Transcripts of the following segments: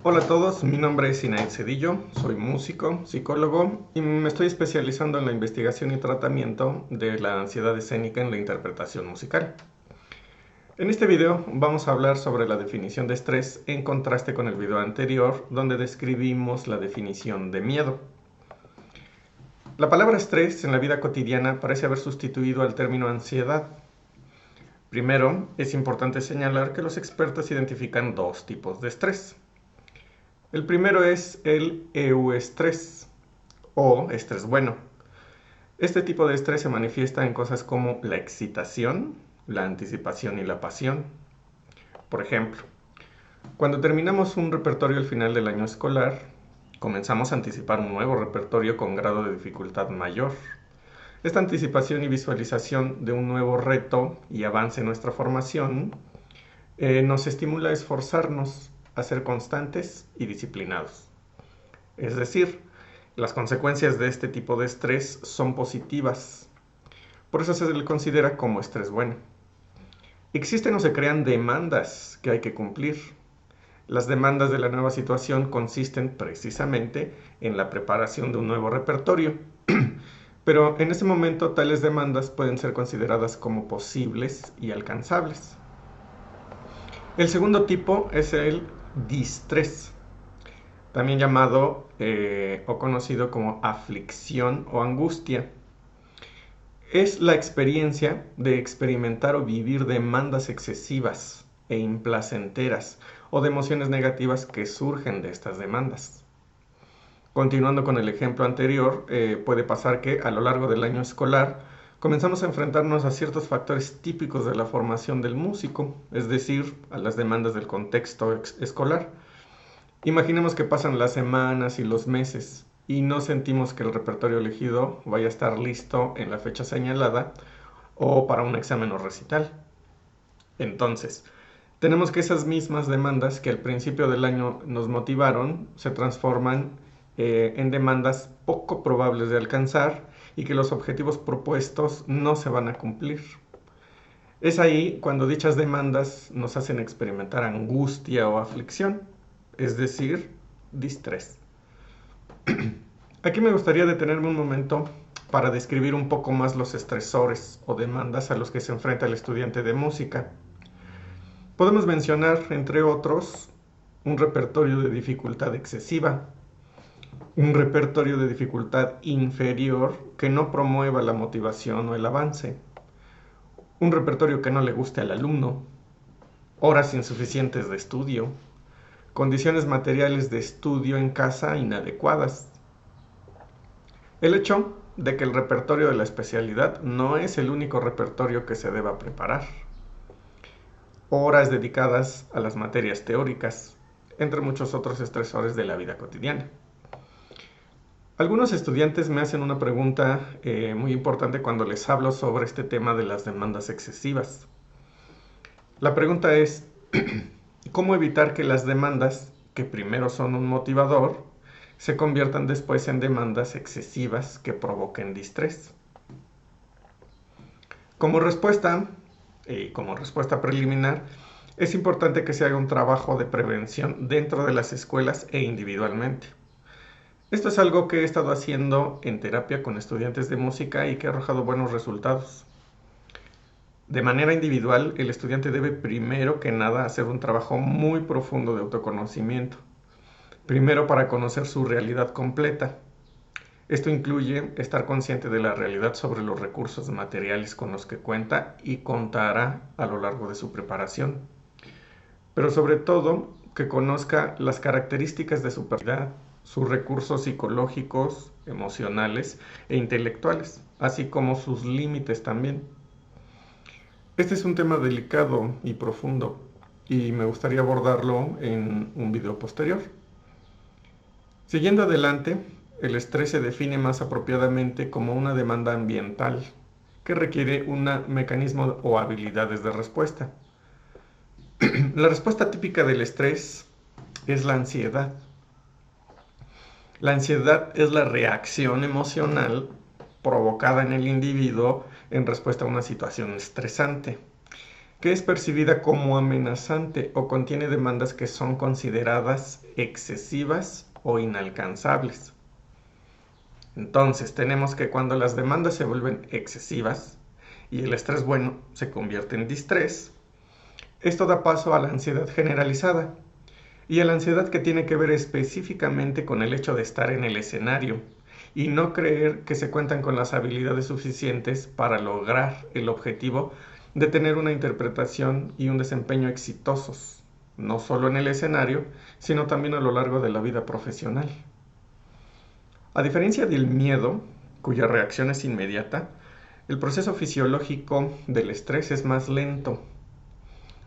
Hola a todos, mi nombre es Sinaid Cedillo, soy músico, psicólogo y me estoy especializando en la investigación y tratamiento de la ansiedad escénica en la interpretación musical. En este video vamos a hablar sobre la definición de estrés en contraste con el video anterior donde describimos la definición de miedo. La palabra estrés en la vida cotidiana parece haber sustituido al término ansiedad. Primero, es importante señalar que los expertos identifican dos tipos de estrés. El primero es el euestrés o estrés bueno. Este tipo de estrés se manifiesta en cosas como la excitación, la anticipación y la pasión. Por ejemplo, cuando terminamos un repertorio al final del año escolar, comenzamos a anticipar un nuevo repertorio con grado de dificultad mayor. Esta anticipación y visualización de un nuevo reto y avance en nuestra formación nos estimula a esforzarnos, a ser constantes y disciplinados. Es decir, las consecuencias de este tipo de estrés son positivas. Por eso se le considera como estrés bueno. Existen o se crean demandas que hay que cumplir. Las demandas de la nueva situación consisten precisamente en la preparación de un nuevo repertorio. Pero en ese momento tales demandas pueden ser consideradas como posibles y alcanzables. El segundo tipo es el distrés, también llamado o conocido como aflicción o angustia. Es la experiencia de experimentar o vivir demandas excesivas e implacenteras o de emociones negativas que surgen de estas demandas. Continuando con el ejemplo anterior, puede pasar que a lo largo del año escolar comenzamos a enfrentarnos a ciertos factores típicos de la formación del músico, es decir, a las demandas del contexto escolar. Imaginemos que pasan las semanas y los meses y no sentimos que el repertorio elegido vaya a estar listo en la fecha señalada o para un examen o recital. Entonces, tenemos que esas mismas demandas que al principio del año nos motivaron se transforman en demandas poco probables de alcanzar y que los objetivos propuestos no se van a cumplir. Es ahí cuando dichas demandas nos hacen experimentar angustia o aflicción, es decir, distrés. Aquí me gustaría detenerme un momento para describir un poco más los estresores o demandas a los que se enfrenta el estudiante de música. Podemos mencionar, entre otros, un repertorio de dificultad excesiva, un repertorio de dificultad inferior que no promueva la motivación o el avance, un repertorio que no le guste al alumno, horas insuficientes de estudio, condiciones materiales de estudio en casa inadecuadas. El hecho de que el repertorio de la especialidad no es el único repertorio que se deba preparar. Horas dedicadas a las materias teóricas, entre muchos otros estresores de la vida cotidiana. Algunos estudiantes me hacen una pregunta muy importante cuando les hablo sobre este tema de las demandas excesivas. La pregunta es, ¿cómo evitar que las demandas, que primero son un motivador, se conviertan después en demandas excesivas que provoquen distrés? Como respuesta preliminar, es importante que se haga un trabajo de prevención dentro de las escuelas e individualmente. Esto es algo que he estado haciendo en terapia con estudiantes de música y que ha arrojado buenos resultados. De manera individual, el estudiante debe primero que nada hacer un trabajo muy profundo de autoconocimiento. Primero para conocer su realidad completa. Esto incluye estar consciente de la realidad sobre los recursos materiales con los que cuenta y contará a lo largo de su preparación. Pero sobre todo, que conozca las características de su personalidad, sus recursos psicológicos, emocionales e intelectuales, así como sus límites también. Este es un tema delicado y profundo y me gustaría abordarlo en un video posterior. Siguiendo adelante, el estrés se define más apropiadamente como una demanda ambiental que requiere un mecanismo o habilidades de respuesta. La respuesta típica del estrés es la ansiedad. La ansiedad es la reacción emocional provocada en el individuo en respuesta a una situación estresante. que es percibida como amenazante o contiene demandas que son consideradas excesivas o inalcanzables. Entonces, tenemos que cuando las demandas se vuelven excesivas y el estrés bueno se convierte en distrés, esto da paso a la ansiedad generalizada y a la ansiedad que tiene que ver específicamente con el hecho de estar en el escenario y no creer que se cuentan con las habilidades suficientes para lograr el objetivo de tener una interpretación y un desempeño exitosos, no solo en el escenario, sino también a lo largo de la vida profesional. A diferencia del miedo, cuya reacción es inmediata, el proceso fisiológico del estrés es más lento.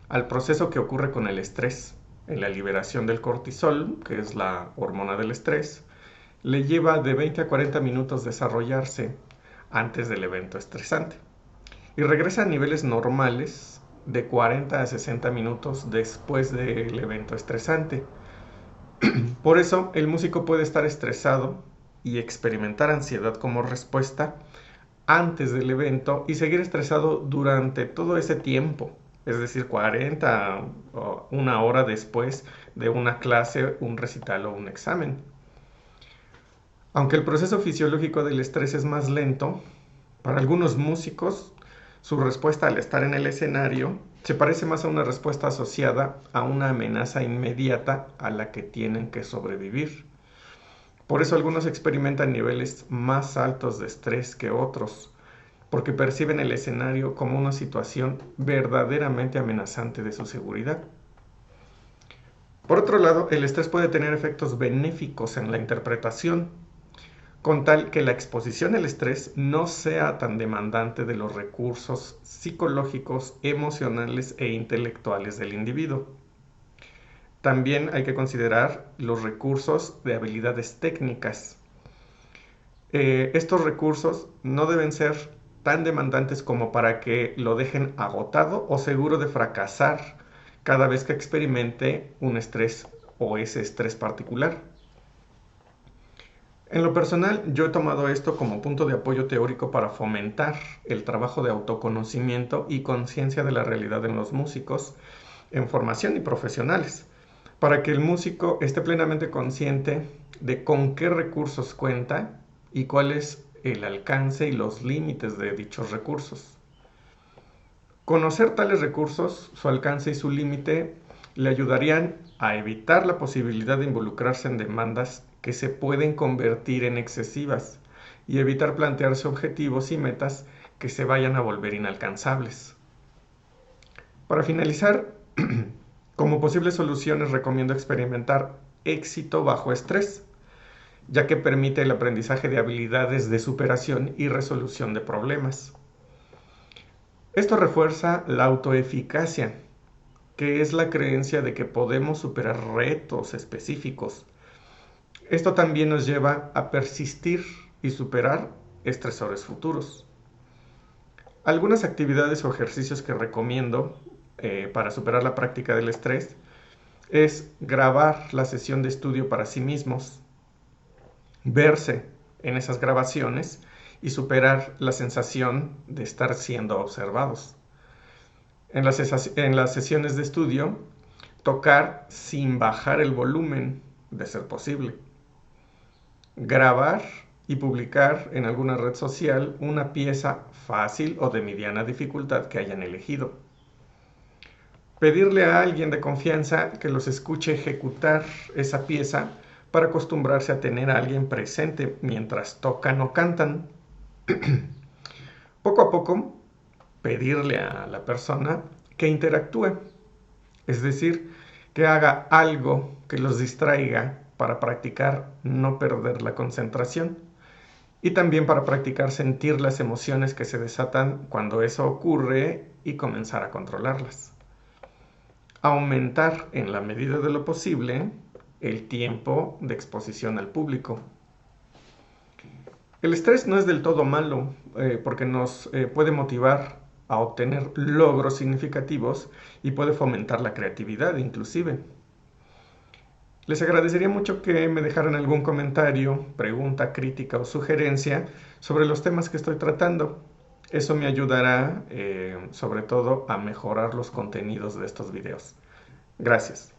Al proceso que ocurre con el estrés, en la liberación del cortisol, que es la hormona del estrés, le lleva de 20 a 40 minutos desarrollarse antes del evento estresante y regresa a niveles normales de 40 a 60 minutos después del evento estresante. Por eso, el músico puede estar estresado y experimentar ansiedad como respuesta antes del evento y seguir estresado durante todo ese tiempo, es decir, 40 o una hora después de una clase, un recital o un examen. Aunque el proceso fisiológico del estrés es más lento, para algunos músicos su respuesta al estar en el escenario se parece más a una respuesta asociada a una amenaza inmediata a la que tienen que sobrevivir. Por eso algunos experimentan niveles más altos de estrés que otros, porque perciben el escenario como una situación verdaderamente amenazante de su seguridad. Por otro lado, el estrés puede tener efectos benéficos en la interpretación, con tal que la exposición al estrés no sea tan demandante de los recursos psicológicos, emocionales e intelectuales del individuo. También hay que considerar los recursos de habilidades técnicas. Estos recursos no deben ser tan demandantes como para que lo dejen agotado o seguro de fracasar cada vez que experimente un estrés o ese estrés particular. En lo personal, yo he tomado esto como punto de apoyo teórico para fomentar el trabajo de autoconocimiento y conciencia de la realidad en los músicos, en formación y profesionales, para que el músico esté plenamente consciente de con qué recursos cuenta y cuál es el alcance y los límites de dichos recursos. Conocer tales recursos, su alcance y su límite le ayudarían a evitar la posibilidad de involucrarse en demandas que se pueden convertir en excesivas y evitar plantearse objetivos y metas que se vayan a volver inalcanzables. Para finalizar, como posibles soluciones recomiendo experimentar éxito bajo estrés, ya que permite el aprendizaje de habilidades de superación y resolución de problemas. Esto refuerza la autoeficacia, que es la creencia de que podemos superar retos específicos. Esto también nos lleva a persistir y superar estresores futuros. Algunas actividades o ejercicios que recomiendo para superar la práctica del estrés es grabar la sesión de estudio para sí mismos, verse en esas grabaciones y superar la sensación de estar siendo observados. En las sesiones de estudio, tocar sin bajar el volumen, de ser posible. Grabar y publicar en alguna red social una pieza fácil o de mediana dificultad que hayan elegido. Pedirle a alguien de confianza que los escuche ejecutar esa pieza para acostumbrarse a tener a alguien presente mientras tocan o cantan. Poco a poco, pedirle a la persona que interactúe, es decir, que haga algo que los distraiga para practicar no perder la concentración y también para practicar sentir las emociones que se desatan cuando eso ocurre y comenzar a controlarlas. Aumentar en la medida de lo posible el tiempo de exposición al público. El estrés no es del todo malo porque nos puede motivar a obtener logros significativos y puede fomentar la creatividad inclusive. Les agradecería mucho que me dejaran algún comentario, pregunta, crítica o sugerencia sobre los temas que estoy tratando. Eso me ayudará sobre todo a mejorar los contenidos de estos videos. Gracias.